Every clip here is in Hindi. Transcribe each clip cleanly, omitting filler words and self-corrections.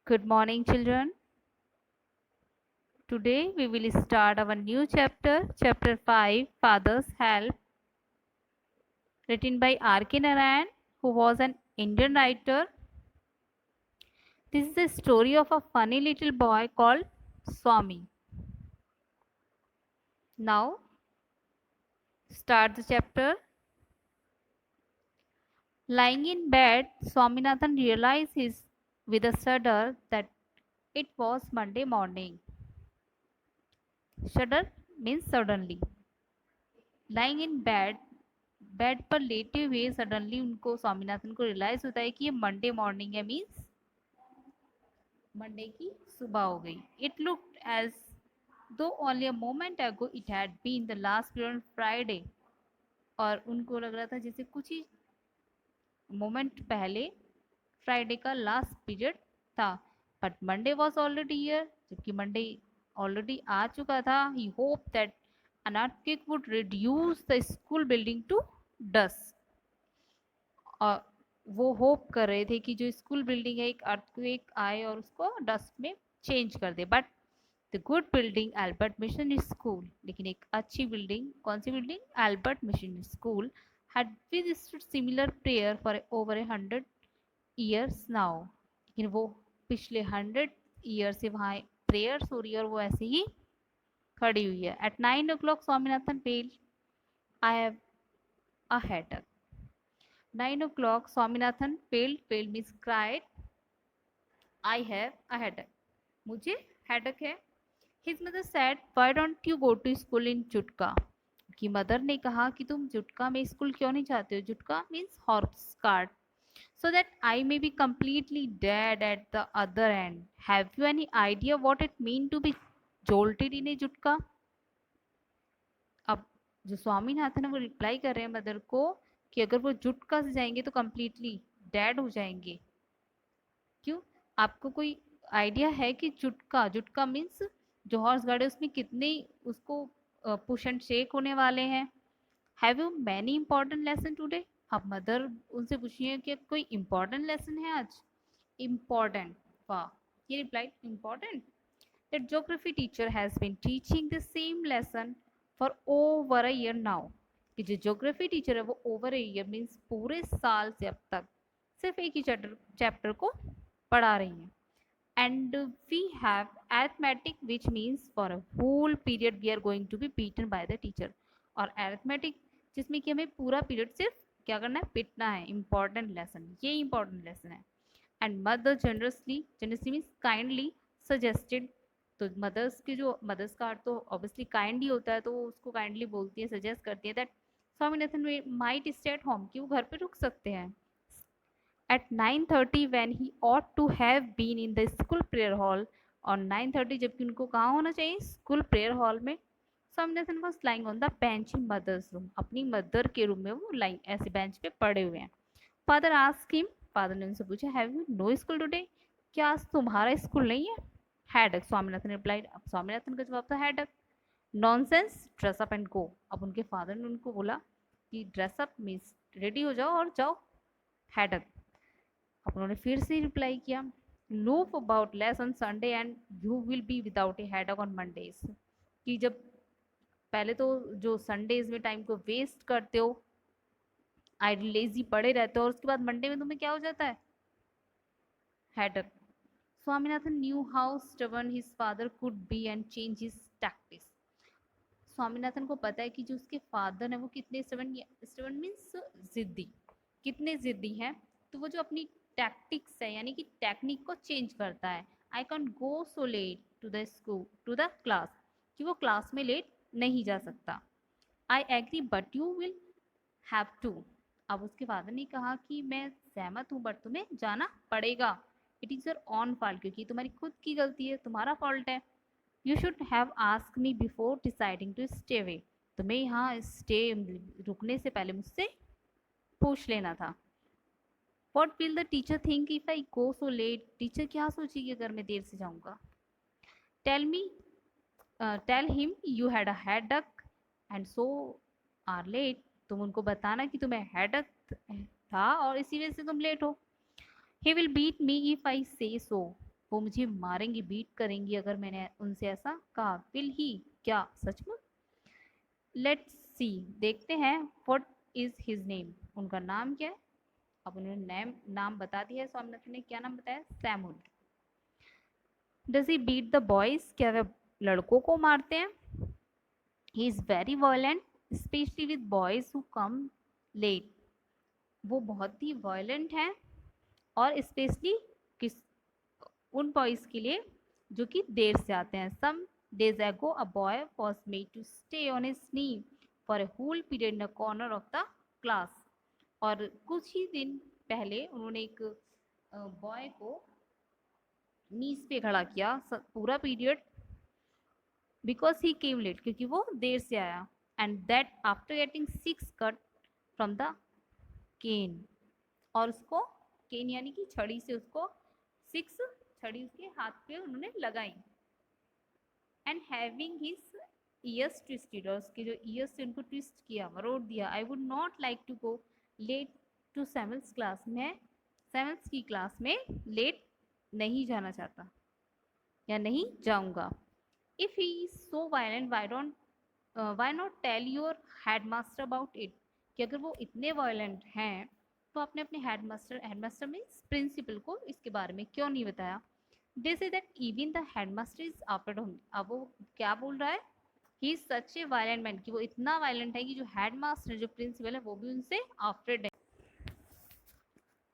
Good morning, children. Today we will start our new chapter, chapter 5, Father's Help, written by R.K. Narayan, who was an Indian writer. This is the story of a funny little boy called Swami. Now, start the chapter. Lying in bed, Swaminathan realized with a shudder that it was Monday morning. Shudder means suddenly. Lying in bed, bed पर लेटे हुए सडनली उनको स्वामीनाथन को रियलाइज होता है कि ये मंडे मॉर्निंग है मीन्स मंडे की सुबह हो गई. It looked as though only a moment ago it had been the last period Friday. और उनको लग रहा था जैसे कुछ ही मोमेंट पहले फ्राइडे का लास्ट पीरियड था. But Monday was already here, जबकि मंडे ऑलरेडी आ चुका था. He hope that an earthquake would reduce the school building to dust. और वो होप कर रहे थे कि जो स्कूल बिल्डिंग है एक अर्थक्वेक आए और उसको डस्ट में चेंज कर दे. But the good building Albert mission school, लेकिन एक अच्छी बिल्डिंग, कौन सी building? Albert mission school had withstood similar prayer for over 100 years now. लेकिन वो पिछले 100 ईयर से वहाँ प्रेयर्स हो रही है और वो ऐसे ही खड़ी हुई है. At 9 o'clock Swaminathan fail. I have a headache. 9 o'clock Swaminathan failed. Failed means cried. I have a headache. मुझे हेडक है. His mother said, why don't you go to school in Jutka? की मदर ने कहा कि तुम जुटका में स्कूल क्यों नहीं जाते हो. Jutka means horse cart. So that I may be completely dead at the other end. Have you any idea what it mean to be jolted in a जुटका? अब जो स्वामीनाथन है वो रिप्लाई कर रहे हैं मदर को कि अगर वो जुटका से जाएंगे तो कम्प्लीटली डेड हो जाएंगे. क्यों? आपको कोई आइडिया है कि जुटका, जुटका मीन्स जो हॉर्स गाड़ी उसमें कितने उसको पुश एंड शेक होने वाले हैं. Have you many important lesson today? अब मदर उनसे पूछिए कि कोई इंपॉर्टेंट लेसन है आज. इम्पॉर्टेंट. वाह. ये reply important. That geography teacher has been teaching the same lesson for over a year now. कि जो ज्योग्राफी टीचर है वो ओवर अ ईयर मीन्स पूरे साल से अब तक सिर्फ एक ही चैप्टर को पढ़ा रही हैं. And we have arithmetic which means for a whole period we are going to be beaten by the teacher. और arithmetic जिसमें कि हमें पूरा पीरियड सिर्फ क्या करना है? पिटना है. इंपॉर्टेंट लेसन, ये इंपॉर्टेंट लेसन है. And mother generously, generously means kindly suggested. तो मदर्स की जो मदर्स का अर्थ तो ऑब्वियसली काइंड ही होता है, तो उसको काइंडली बोलती है, सजेस्ट करती है that Swaminathan might stay at home, कि वो घर पे रुक सकते हैं. At 9:30 when he ought to have been in the school prayer hall. और 9:30 जबकि उनको कहाँ होना चाहिए? स्कूल प्रेयर हॉल में. Swaminathan was lying on the bench in mother's room. अपनी मदर के रूम में वो लाइन ऐसे बेंच पे पड़े हुए हैं. फादर asked him, फादर ने उनसे पूछा, have you no school today? क्या आज तुम्हारा स्कूल नहीं है? Headache, Swaminathan replied. अब स्वामीनाथन का जवाब था headache. Nonsense, dress up and go. अब उनके फादर ने उनको बोला कि ड्रेस अप मीन्स रेडी हो जाओ और जाओ. हैडक. अब उन्होंने फिर से रिप्लाई किया, loop about less on Sunday and you will be without A headache on Mondays. कि जब पहले तो जो संडेज में टाइम को वेस्ट करते हो, आइडल लेजी पड़े रहते हो, और उसके बाद मंडे में तुम्हें क्या हो जाता है? Headache. Swaminathan knew how stubborn his father could be and change his tactics. Swaminathan को पता है कि जो उसके फादर है वो कितने स्टबर्न, स्टबर्न मीन्स जिद्दी, कितने जिद्दी हैं. तो वो जो अपनी टैक्टिक्स है यानी कि टेक्निक को चेंज करता है. I can go so late to the school to the class, कि वो क्लास में लेट नहीं जा सकता. I agree but you will have to. अब उसके फादर ने कहा कि मैं सहमत हूँ बट तुम्हें जाना पड़ेगा. It is your own fault, क्योंकि तुम्हारी खुद की गलती है, तुम्हारा फॉल्ट है. You should have ask me before deciding to stay away. तुम्हें यहाँ स्टे रुकने से पहले मुझसे पूछ लेना था. What will the teacher think if I go so late. Teacher क्या सोचेगी अगर मैं देर से जाऊँगा. Tell me, tell him you had a headache and so are late. तुम उनको बताना कि तुम्हें हेडेक था और इसी वजह से तुम लेट हो. He will beat me if I say so. वो मुझे मारेंगी, बीट करेंगी अगर मैंने उनसे ऐसा कहा। विल ही, क्या सच में? लेट्स सी, देखते हैं। व्हाट इज हिज नेम, उनका नाम क्या है? अब उन्होंने नाम बता दिया है स्वामीनाथन ने। क्या नाम बताया? Samuel. Does he beat the boys, क्या वे लड़कों को मारते हैं? He is very violent specially with boys who come late, वो बहुत ही वायलेंट हैं और स्पेशली किस उन बॉयज के लिए जो कि देर से आते हैं। Some days ago a boy was made to stay on his knee for a whole period in a corner of the class, और कुछ ही दिन पहले उन्होंने एक बॉय को नीज पे खड़ा किया पूरा period, because he came late, क्योंकि वो देर से आया। And that after getting 6 cut from the cane, और उसको केन यानी कि छड़ी से उसको 6 छड़ी उसके हाथ पे उन्होंने लगाई। And having his years twisted, और उसके जो ईयर्स से उनको ट्विस्ट किया, मरोड़ दिया। I would not like to go late to Samuel's class, मैं सैमुअल्स की क्लास में लेट नहीं जाना चाहता या नहीं जाऊंगा। If he is so violent why not tell your headmaster about it, कि अगर वो इतने वायलेंट हैं तो आपने अपने हेडमास्टर मीन्स प्रिंसिपल को इसके बारे में क्यों नहीं बताया? They say that even the headmaster is after home, अब वो क्या बोल रहा है? He is such a violent man, कि वो इतना वायलेंट है कि जो हेडमास्टर जो प्रिंसिपल है वो भी उनसे after.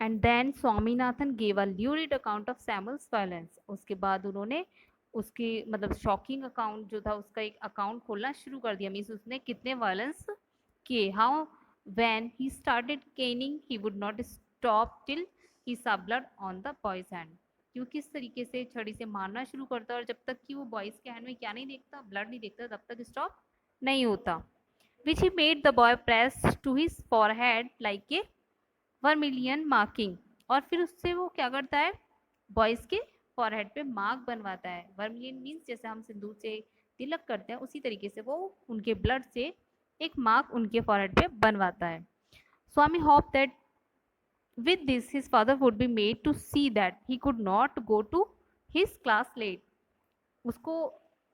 And then Swaminathan gave a lurid account of Samuel's violence, उसके बाद उन्होंने उसकी मतलब शॉकिंग अकाउंट जो था उसका एक अकाउंट खोलना शुरू कर दिया। मीन्स उसने कितने वायलेंस किए। How when he started caning he would not stop till he saw blood on the boy's hand, क्यों किस तरीके से छड़ी से मारना शुरू करता और जब तक कि वो बॉयज के हैंड में क्या नहीं देखता, ब्लड नहीं देखता, तब तक स्टॉप नहीं होता। Which he made the boy press to his forehead like a vermilion marking, और फिर उससे वो क्या करता है? बॉयज के फॉरहेड पे मार्क बनवाता है। वर्मिलियन मीन्स जैसे हम सिंदूर से तिलक करते हैं, उसी तरीके से वो उनके ब्लड से एक मार्क उनके फॉरहेड पे बनवाता है। Swami hope that with this his father would be made to see that he could not go to his class late, उसको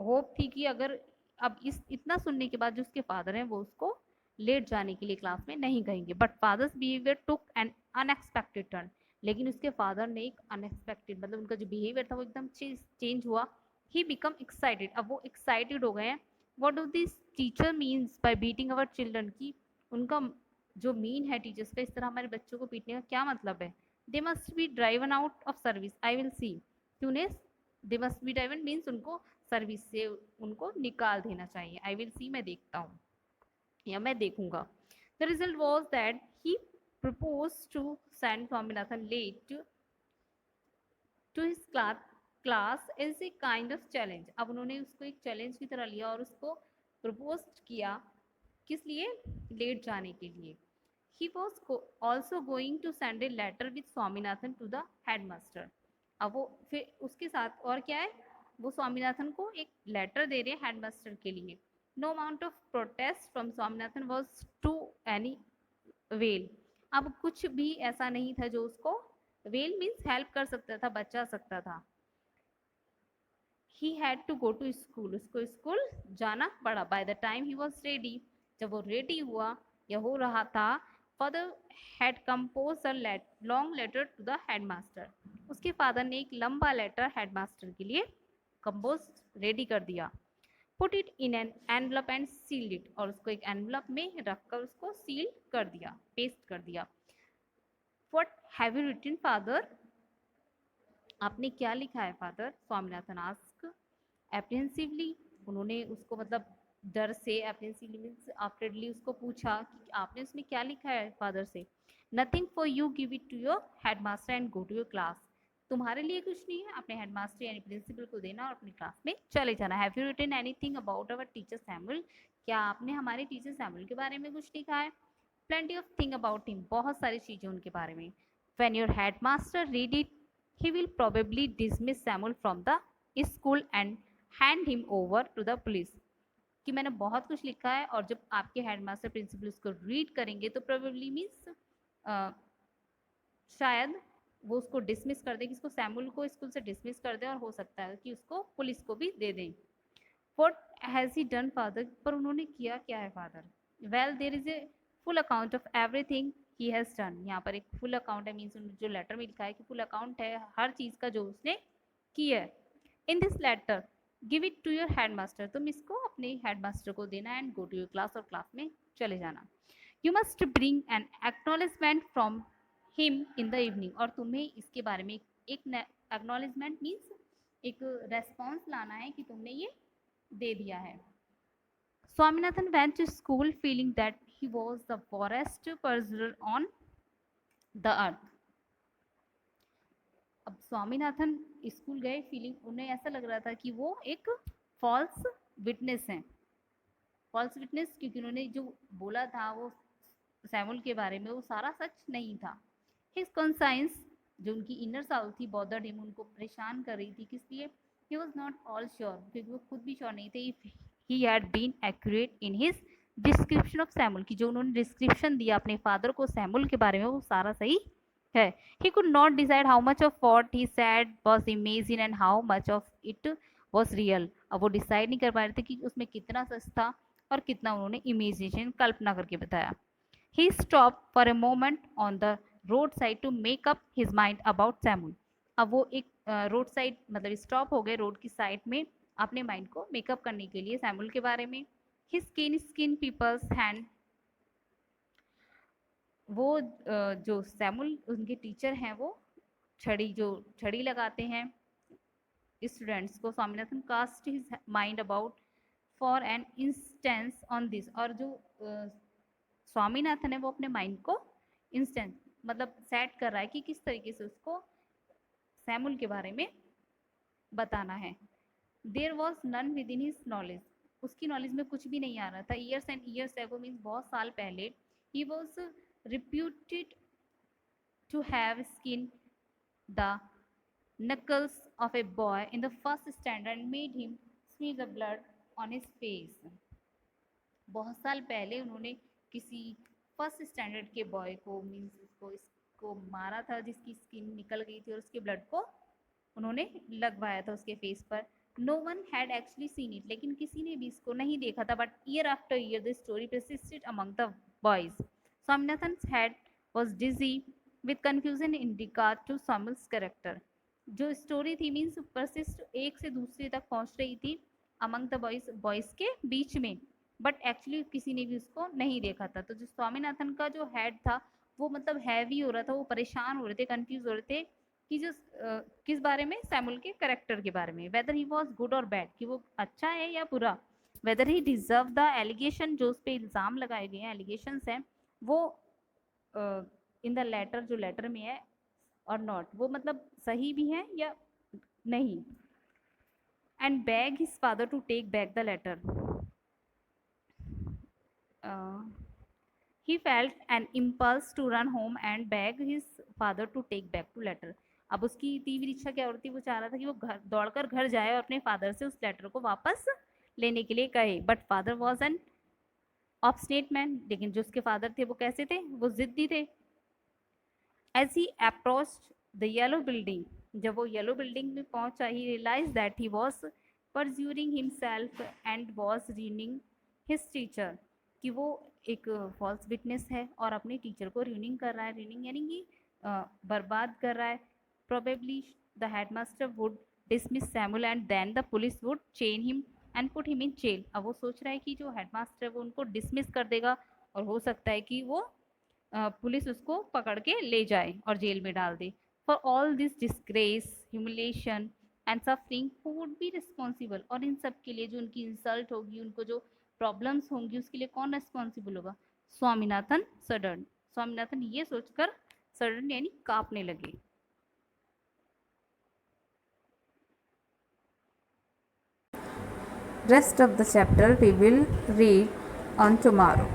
होप थी कि अगर अब इस इतना सुनने के बाद जो उसके फादर हैं वो उसको लेट जाने के लिए क्लास में नहीं कहेंगे। But father's behaviour took an unexpected turn, लेकिन उसके फादर ने एक अनएक्सपेक्टेड मतलब उनका जो बिहेवियर था वो एकदम चेंज हुआ। ही बिकम एक्साइटेड, अब वो एक्साइटेड हो गए हैं। What do this teacher means by beating our children, की उनका जो मीन है टीचर्स का इस तरह हमारे बच्चों को पीटने का क्या मतलब है? They must be driven out of service, I will see, कि उन्हें they must be driven means उनको सर्विस से उनको निकाल देना चाहिए। आई विल सी, मैं देखता हूँ या मैं देखूंगा। The result was that he propose to send Swaminathan late to his class as a kind of challenge, अब उन्होंने उसको एक चैलेंज की तरह लिया और उसको प्रपोज किया। किस लिए? लेट जाने के लिए। He was also going to send a letter with Swaminathan to the headmaster, अब वो फिर उसके साथ और क्या है, वो स्वामीनाथन को एक लेटर दे रहे हैं हेडमास्टर के लिए। No amount of protest from Swaminathan was to any avail, अब कुछ भी ऐसा नहीं था जो उसको वेल मीन्स हेल्प कर सकता था, बचा सकता था। He had to go to school, उसको स्कूल जाना पड़ा। By the time he was ready, जब वो रेडी हुआ या हो रहा था, father had compose a long letter to the headmaster, उसके फादर ने एक लंबा लेटर हेडमास्टर के लिए कंपोज रेडी कर दिया। Put it in an envelope and sealed it, और उसको एक एनवलप में रखकर उसको सील कर दिया, पेस्ट कर दिया। What have you written father, आपने क्या लिखा है फादर? स्वामीनाथन आस्क एप्रीहेंसिवली, उन्होंने उसको मतलब डर से, एप्रीहेंसिवली मीन्स आफ्रेडली उसको पूछा कि आपने उसमें क्या लिखा है फादर से। Nothing for you, give it to your headmaster and go to your class, तुम्हारे लिए कुछ नहीं है, अपने हेडमास्टर यानी प्रिंसिपल को देना और अपनी क्लास में चले जाना। Have you written anything about our teacher Samuel, क्या आपने हमारे टीचर सैमुअल के बारे में कुछ लिखा है? Plenty of thing about him, बहुत सारी चीजें उनके बारे में। When your headmaster read it he will probably dismiss Samuel from the school and hand him over to the police, कि मैंने बहुत कुछ लिखा है और जब आपके हेडमास्टर प्रिंसिपल उसको रीड करेंगे तो प्रोबेबली मीन्स शायद वो उसको डिसमिस कर दे, कि उसको सैमुअल को स्कूल से डिसमिस कर दे, और हो सकता है कि उसको पुलिस को भी दे दें। What has he done father? पर उन्होंने किया क्या है father? Well, there is a full account of everything he has done. यहाँ पर एक full account है, मीन्स जो लेटर में लिखा है कि full account है हर चीज का जो उसने किया है। In this letter, give it to your headmaster. तुम इसको अपने headmaster को देना and go to your class, और क्लास में चले जाना। You must bring an acknowledgement from him in the evening. और तुम्हें इसके बारे में एक acknowledgement means एक रेस्पॉन्स लाना है कि तुमने ये दे दिया है। Swaminathan went to school feeling that he was the worst person on the earth. अब स्वामीनाथन स्कूल गए फीलिंग, उन्हें ऐसा लग रहा था कि वो एक फॉल्स विटनेस हैं। फॉल्स विटनेस क्योंकि उन्होंने जो बोला था वो सैमुअल के बारे में वो सारा सच नहीं था। हिज कॉन्साइंस, जो उनकी इनर साउल थी, बॉदर्ड हिम, उनको परेशान कर रही थी। किस लिए? He was not all sure, क्योंकि वो खुद भी श्योर नहीं थे if he had been accurate in his description of Samuel, की जो उन्होंने डिस्क्रिप्शन दिया अपने फादर को सैमुअल के बारे में वो सारा सही है। He could not decide how much of what he said was imagine and how much of it was real. अब वो डिसाइड नहीं कर पा रहे थे कि उसमें कितना सच था और कितना उन्होंने इमेजिनेशन, कल्पना करके बताया। He stopped for a moment on the roadside to make up his mind about Samuel. अब वो एक रोड साइड मतलब स्टॉप हो गए रोड की साइड में अपने माइंड को मेकअप करने के लिए सैमुअल के बारे में। His skin people's hand, वो जो सैमुअल उनके टीचर हैं वो छड़ी लगाते हैं स्टूडेंट्स को। Swaminathan cast his mind about for an instance on this, और जो स्वामीनाथन है वो अपने माइंड को इंस्टेंस मतलब सेट कर रहा है कि किस तरीके से उसको सैमुअल के बारे में बताना है। There was none within his knowledge, उसकी नॉलेज में कुछ भी नहीं आ रहा था। Years and years ago means बहुत साल पहले, he was reputed to have skinned the knuckles of a boy in the first standard and made him smear the blood on his face. बहुत साल पहले उन्होंने किसी फर्स्ट स्टैंडर्ड के बॉय को मीन्स इसको मारा था, जिसकी स्किन निकल गई थी और उसके ब्लड को उन्होंने लगवाया था उसके फेस पर। No one had actually seen it, लेकिन किसी ने भी इसको नहीं देखा था। But year after year the story persisted among the boys. Swaminathan's head was dizzy with confusion in regard to Samuel's character. जो स्टोरी थी मीन्स परसिस्ट एक से दूसरे तक पहुंच रही थी अमंग द बॉयज के बीच में, बट एक्चुअली किसी ने भी उसको नहीं देखा था। तो जो स्वामीनाथन का जो हेड था वो मतलब हैवी हो रहा था, वो परेशान हो रहे थे, कंफ्यूज हो रहे थे कि जो किस बारे में, सैमुअल के करेक्टर के बारे में, वेदर ही वॉज गुड और बैड, कि वो अच्छा है या बुरा, whether he deserve the allegation, जो उस पर इल्ज़ाम लगाए गए हैं, एलिगेशंस हैं वो इन द लेटर, जो लेटर में है, और नॉट, वो मतलब सही भी है या नहीं। And beg his father to take back the letter, he felt an impulse to run home and beg his father to take back to letter. अब उसकी तीव्र इच्छा क्या हो रही थी, वो चाह रहा था कि वो घर दौड़कर घर जाए और अपने फादर से उस लेटर को वापस लेने के लिए कहे। But father was an obstinate man, लेकिन जो उसके फादर थे वो कैसे थे, वो जिद्दी थे। As he approached the yellow building, जब वो येलो बिल्डिंग में पहुंचा, he realise that he was perjuring himself and was ruining his teacher, कि वो एक फॉल्स विटनेस है और अपने टीचर को र्यूनिंग कर रहा है। र्यूनिंग यानी कि बर्बाद कर रहा है। Probably the headmaster would dismiss Samuel and then the police would chain him and put him in jail. अब वो सोच रहा है कि जो हेडमास्टर है वो उनको डिसमिस कर देगा और हो सकता है कि वो पुलिस उसको पकड़ के ले जाए और जेल में डाल दे। For all this disgrace, humiliation and suffering who would be responsible, और इन सब के लिए जो उनकी इंसल्ट होगी, उनको जो प्रॉब्लम्स होंगी, उसके लिए कौन रिस्पॉन्सिबल होगा? स्वामीनाथन सडन। स्वामीनाथन ये सोचकर सडन यानी कांपने लगे। Rest of the chapter we will read on tomorrow.